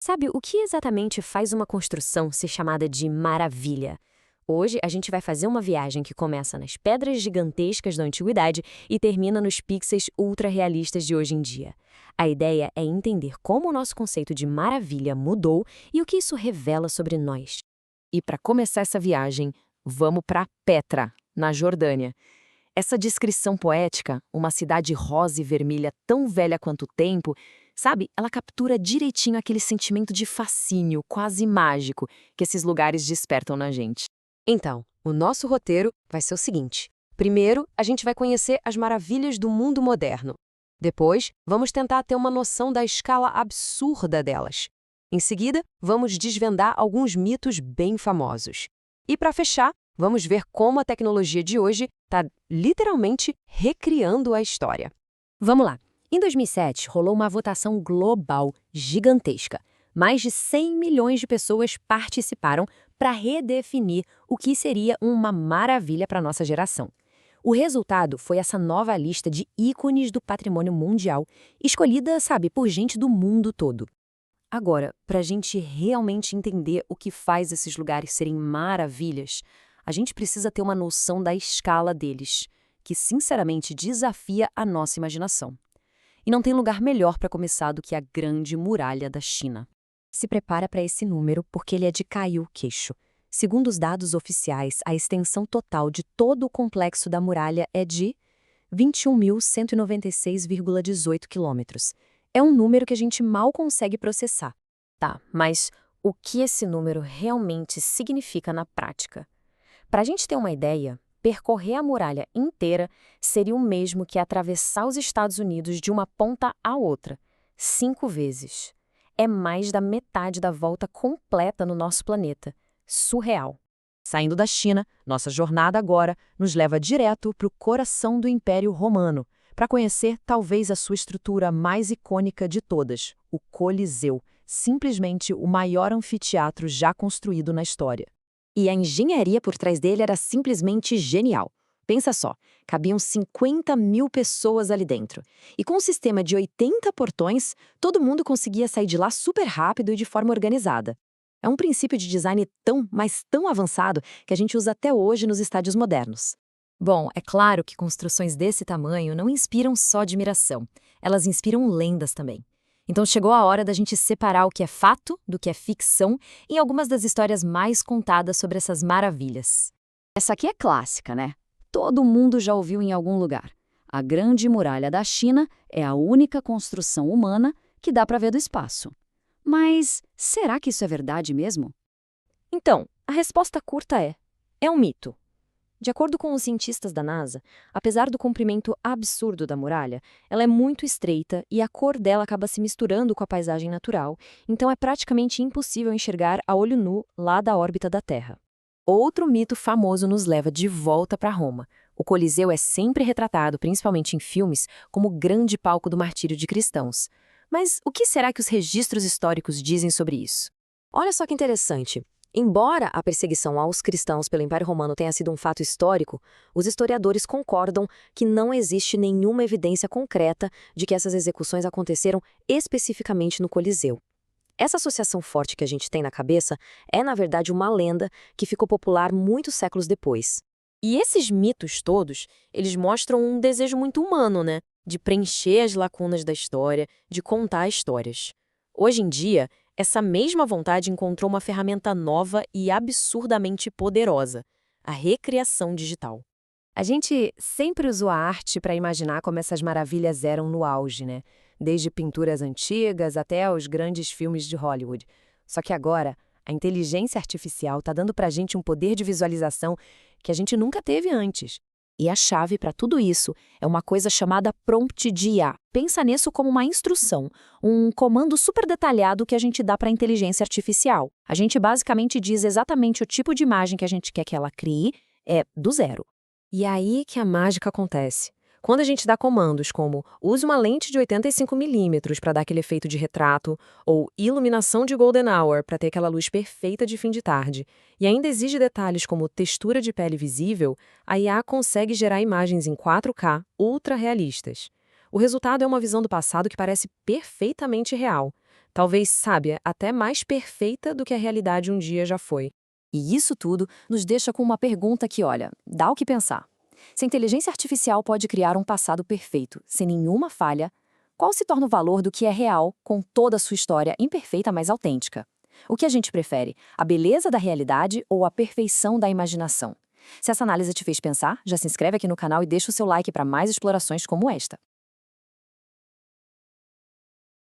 Sabe, o que exatamente faz uma construção ser chamada de maravilha? Hoje a gente vai fazer uma viagem que começa nas pedras gigantescas da antiguidade e termina nos pixels ultra-realistas de hoje em dia. A ideia é entender como o nosso conceito de maravilha mudou e o que isso revela sobre nós. E para começar essa viagem, vamos para Petra, na Jordânia. Essa descrição poética, uma cidade rosa e vermelha tão velha quanto o tempo, sabe, ela captura direitinho aquele sentimento de fascínio quase mágico que esses lugares despertam na gente. Então, o nosso roteiro vai ser o seguinte. Primeiro, a gente vai conhecer as maravilhas do mundo moderno. Depois, vamos tentar ter uma noção da escala absurda delas. Em seguida, vamos desvendar alguns mitos bem famosos. E para fechar, vamos ver como a tecnologia de hoje está literalmente recriando a história. Vamos lá. Em 2007, rolou uma votação global gigantesca. Mais de 100 milhões de pessoas participaram para redefinir o que seria uma maravilha para a nossa geração. O resultado foi essa nova lista de ícones do patrimônio mundial, escolhida, sabe, por gente do mundo todo. Agora, para a gente realmente entender o que faz esses lugares serem maravilhas, a gente precisa ter uma noção da escala deles, que sinceramente desafia a nossa imaginação. E não tem lugar melhor para começar do que a Grande Muralha da China. Se prepara para esse número porque ele é de cair o queixo. Segundo os dados oficiais, a extensão total de todo o complexo da muralha é de 21.196,18 quilômetros. É um número que a gente mal consegue processar. Tá, mas o que esse número realmente significa na prática? Para a gente ter uma ideia, percorrer a muralha inteira seria o mesmo que atravessar os Estados Unidos de uma ponta à outra, 5 vezes. É mais da metade da volta completa no nosso planeta. Surreal. Saindo da China, nossa jornada agora nos leva direto para o coração do Império Romano, para conhecer talvez a sua estrutura mais icônica de todas, o Coliseu, simplesmente o maior anfiteatro já construído na história. E a engenharia por trás dele era simplesmente genial. Pensa só, cabiam 50 mil pessoas ali dentro. E com um sistema de 80 portões, todo mundo conseguia sair de lá super rápido e de forma organizada. É um princípio de design tão, mas tão avançado que a gente usa até hoje nos estádios modernos. Bom, é claro que construções desse tamanho não inspiram só admiração, elas inspiram lendas também. Então chegou a hora da gente separar o que é fato do que é ficção em algumas das histórias mais contadas sobre essas maravilhas. Essa aqui é clássica, né? Todo mundo já ouviu em algum lugar. A Grande Muralha da China é a única construção humana que dá para ver do espaço. Mas será que isso é verdade mesmo? Então, a resposta curta é um mito. De acordo com os cientistas da NASA, apesar do comprimento absurdo da muralha, ela é muito estreita e a cor dela acaba se misturando com a paisagem natural, então é praticamente impossível enxergar a olho nu lá da órbita da Terra. Outro mito famoso nos leva de volta para Roma. O Coliseu é sempre retratado, principalmente em filmes, como o grande palco do martírio de cristãos. Mas o que será que os registros históricos dizem sobre isso? Olha só que interessante. Embora a perseguição aos cristãos pelo Império Romano tenha sido um fato histórico, os historiadores concordam que não existe nenhuma evidência concreta de que essas execuções aconteceram especificamente no Coliseu. Essa associação forte que a gente tem na cabeça é, na verdade, uma lenda que ficou popular muitos séculos depois. E esses mitos todos, eles mostram um desejo muito humano, né? De preencher as lacunas da história, de contar histórias. Hoje em dia, essa mesma vontade encontrou uma ferramenta nova e absurdamente poderosa: a recriação digital. A gente sempre usou a arte para imaginar como essas maravilhas eram no auge, né? Desde pinturas antigas até os grandes filmes de Hollywood. Só que agora, a inteligência artificial está dando para a gente um poder de visualização que a gente nunca teve antes. E a chave para tudo isso é uma coisa chamada prompt de IA. Pensa nisso como uma instrução, um comando super detalhado que a gente dá para a inteligência artificial. A gente basicamente diz exatamente o tipo de imagem que a gente quer que ela crie, do zero. E é aí que a mágica acontece. Quando a gente dá comandos como use uma lente de 85mm para dar aquele efeito de retrato, ou iluminação de golden hour para ter aquela luz perfeita de fim de tarde, e ainda exige detalhes como textura de pele visível, a IA consegue gerar imagens em 4K ultra realistas. O resultado é uma visão do passado que parece perfeitamente real. Talvez, sabe, até mais perfeita do que a realidade um dia já foi. E isso tudo nos deixa com uma pergunta que, olha, dá o que pensar. Se a inteligência artificial pode criar um passado perfeito, sem nenhuma falha, qual se torna o valor do que é real, com toda a sua história imperfeita, mas autêntica? O que a gente prefere, a beleza da realidade ou a perfeição da imaginação? Se essa análise te fez pensar, já se inscreve aqui no canal e deixa o seu like para mais explorações como esta.